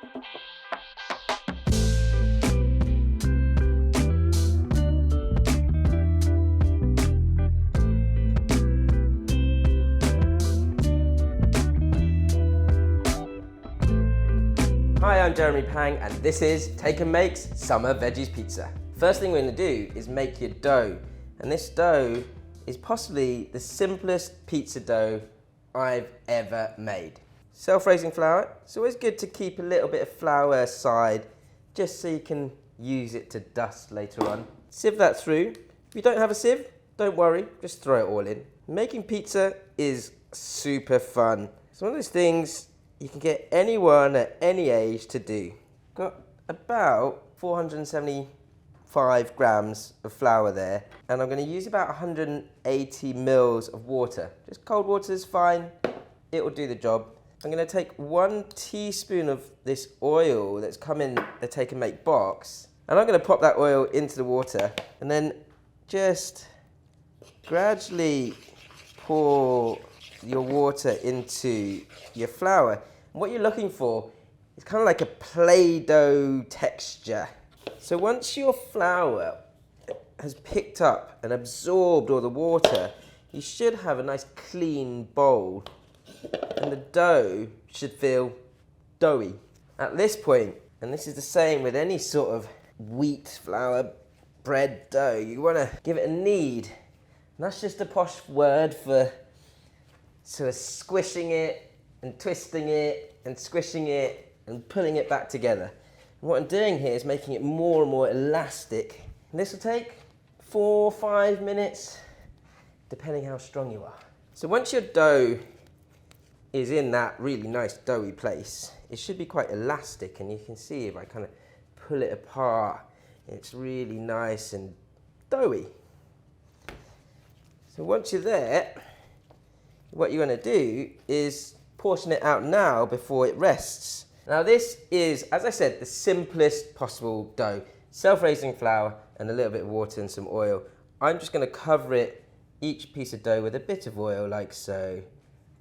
Hi, I'm Jeremy Pang and this is Take and Make's Summer Veggies Pizza. First thing we're going to do is make your dough, and this dough is possibly the simplest pizza dough I've ever made. Self-raising flour, it's always good to keep a little bit of flour aside just so you can use it to dust later on. Sieve that through. If you don't have a sieve, don't worry, just throw it all in. Making pizza is super fun. It's one of those things you can get anyone at any age to do. Got about 475 grams of flour there, and I'm going to use about 180 mils of water. Just cold water is fine, it will do the job. I'm going to take 1 teaspoon of this oil that's come in the Take and Make box, and I'm going to pop that oil into the water and then just gradually pour your water into your flour. And what you're looking for is kind of like a Play-Doh texture. So once your flour has picked up and absorbed all the water, you should have a nice clean bowl, and the dough should feel doughy. At this point, and this is the same with any sort of wheat flour bread dough, you want to give it a knead. And that's just a posh word for sort of squishing it and twisting it and squishing it and pulling it back together. And what I'm doing here is making it more and more elastic. And this will take 4 or 5 minutes, depending how strong you are. So once your dough is in that really nice doughy place, it should be quite elastic, and you can see if I kind of pull it apart, it's really nice and doughy. So once you're there, what you want to do is portion it out now before it rests. Now this is, as I said, the simplest possible dough. Self-raising flour and a little bit of water and some oil. I'm just going to cover it, each piece of dough, with a bit of oil like so.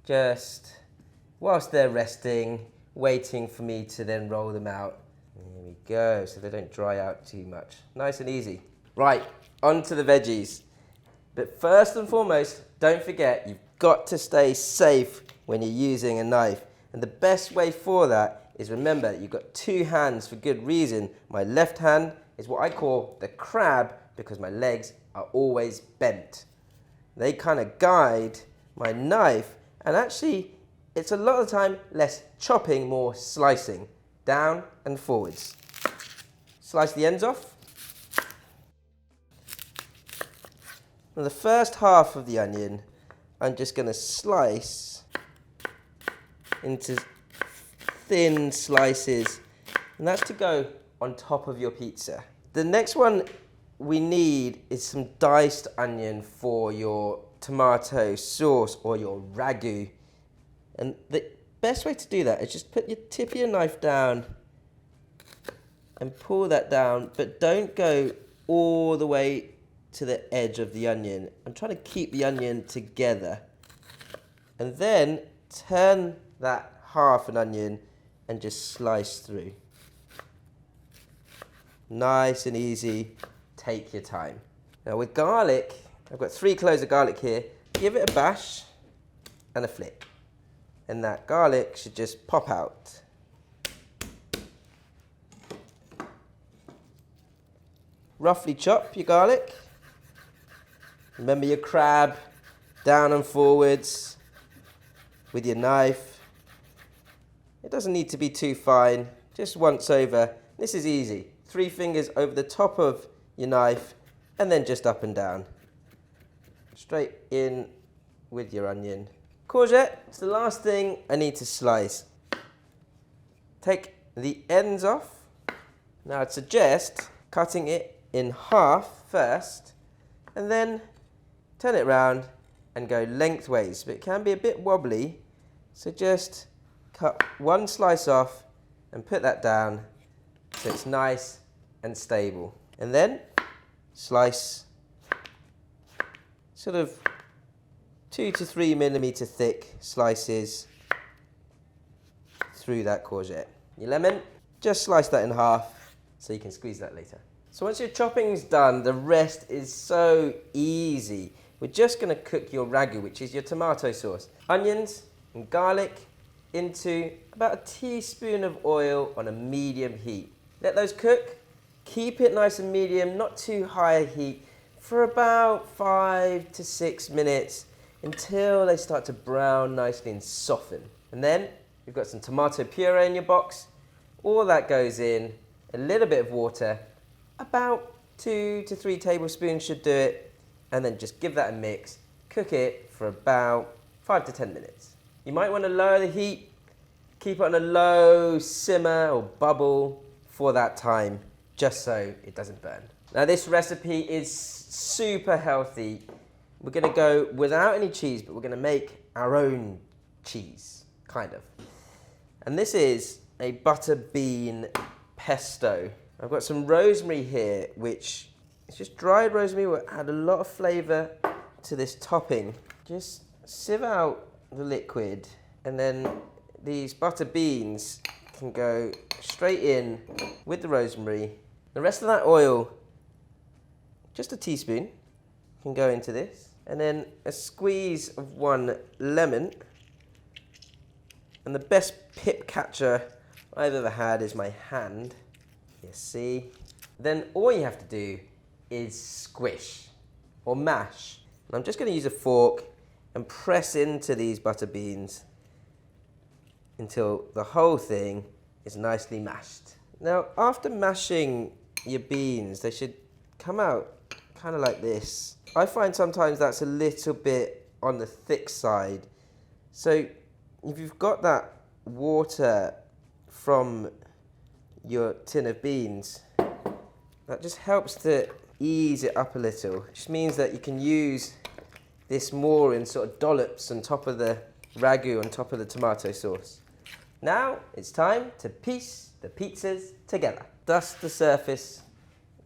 Just whilst they're resting, waiting for me to then roll them out. There we go, so they don't dry out too much. Nice and easy. Right, on to the veggies. But first and foremost, don't forget, you've got to stay safe when you're using a knife. And the best way for that is, remember, you've got 2 hands for good reason. My left hand is what I call the crab, because my legs are always bent. They kind of guide my knife, and actually, it's a lot of the time less chopping, more slicing, down and forwards. Slice the ends off. Now the first half of the onion, I'm just going to slice into thin slices, and that's to go on top of your pizza. The next one we need is some diced onion for your tomato sauce or your ragu. And the best way to do that is just put your tip of your knife down and pull that down, but don't go all the way to the edge of the onion. I'm trying to keep the onion together. And then turn that half an onion and just slice through. Nice and easy, take your time. Now with garlic, I've got 3 cloves of garlic here. Give it a bash and a flick, and that garlic should just pop out. Roughly chop your garlic. Remember your crab, down and forwards with your knife. It doesn't need to be too fine, just once over. This is easy. 3 fingers over the top of your knife, and then just up and down. Straight in with your onion. Courgette, it's the last thing I need to slice. Take the ends off. Now I'd suggest cutting it in half first, and then turn it round and go lengthways, but it can be a bit wobbly, so just cut 1 slice off and put that down so it's nice and stable. And then slice sort of 2 to 3 millimeter thick slices through that courgette. Your lemon, just slice that in half so you can squeeze that later. So once your chopping's done, the rest is so easy. We're just gonna cook your ragu, which is your tomato sauce. Onions and garlic into about a teaspoon of oil on a medium heat. Let those cook. Keep it nice and medium, not too high a heat, for about 5 to 6 minutes until they start to brown nicely and soften. And then you've got some tomato puree in your box. All that goes in, a little bit of water, about 2 to 3 tablespoons should do it, and then just give that a mix. Cook it for about 5 to 10 minutes. You might want to lower the heat, keep it on a low simmer or bubble for that time, just so it doesn't burn. Now this recipe is super healthy. We're gonna go without any cheese, but we're gonna make our own cheese, kind of. And this is a butter bean pesto. I've got some rosemary here, which is just dried rosemary, will add a lot of flavor to this topping. Just sieve out the liquid, and then these butter beans can go straight in with the rosemary. The rest of that oil, just a teaspoon, can go into this. And then a squeeze of 1 lemon. And the best pip catcher I've ever had is my hand. You see? Then all you have to do is squish or mash. And I'm just going to use a fork and press into these butter beans until the whole thing is nicely mashed. Now, after mashing your beans, they should come out kind of like this. I find sometimes that's a little bit on the thick side. So if you've got that water from your tin of beans, that just helps to ease it up a little. It just means that you can use this more in sort of dollops on top of the ragu, on top of the tomato sauce. Now it's time to piece the pizzas together. Dust the surface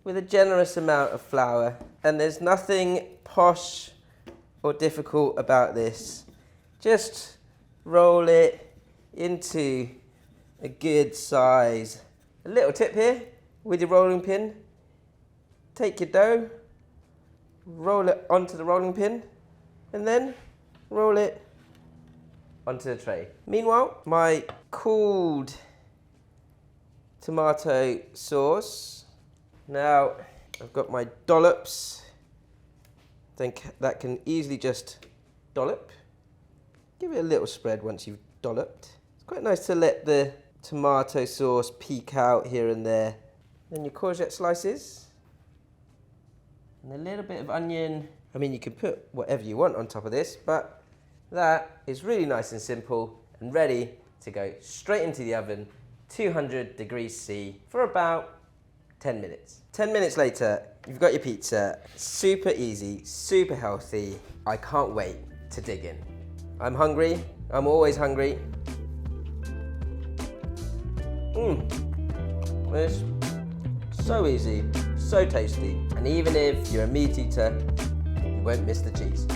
with a generous amount of flour, and there's nothing posh or difficult about this. Just roll it into a good size. A little tip here with your rolling pin. Take your dough, roll it onto the rolling pin, and then roll it onto the tray. Meanwhile, my cooled tomato sauce. Now, I've got my dollops. Think that can easily just dollop. Give it a little spread once you've dolloped. It's quite nice to let the tomato sauce peek out here and there. Then your courgette slices. And a little bit of onion. I mean, you can put whatever you want on top of this, but that is really nice and simple and ready to go straight into the oven, 200 degrees C, for about 10 minutes. 10 minutes later, you've got your pizza. Super easy, super healthy. I can't wait to dig in. I'm hungry. I'm always hungry. It's so easy, so tasty. And even if you're a meat eater, you won't miss the cheese.